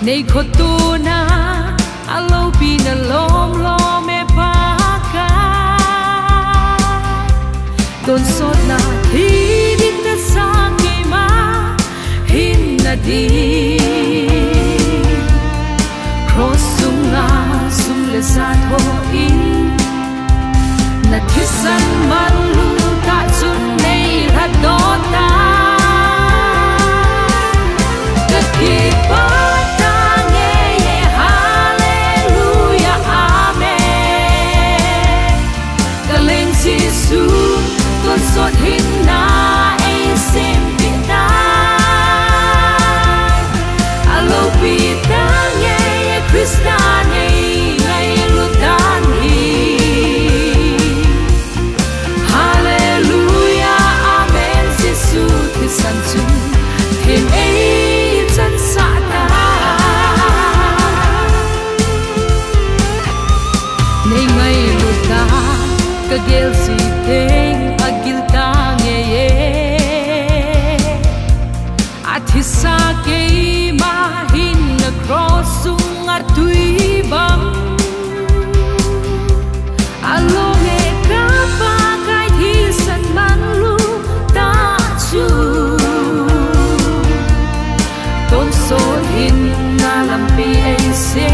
nei khotuna alo pina lom lom e paka don sot na thi dit sa ke ma hin na di cross sunga sum le sa tho in na thisan man lu ta chun nei ra do ta ka ki pa sốt hin na ai xem pita alo pita nghe Krista nghe ngày lúc tan hi Hallelujah Amen Giêsu thì san chung thiên ấy chân sa ta nay ngày lúc ta cái gel si tên sa ke ma hin na cross sung a tui bam alo me ka pa kai thi san man lu ta chu ton so hin na lam pi ai se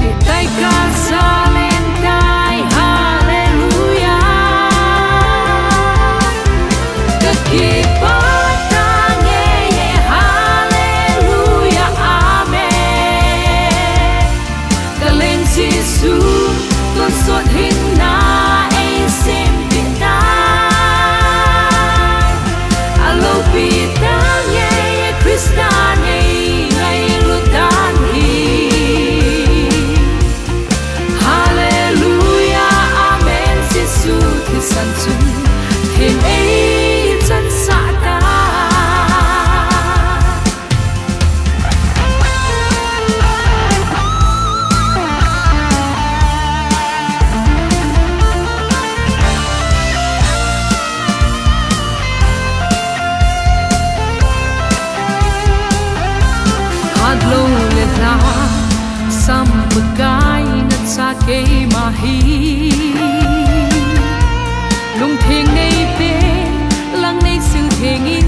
te tai ka sa len tai hallelujah ka ki pa sốt hin na ai xem pita alo pita nghe Krista nghe ngày lúc tan hi Hallelujah Amen Giêsu thì san chung thiên ấy chân sa ta lâu lên ra sam begai na sa ke ma hi lung theng nei pe lang nei su theng in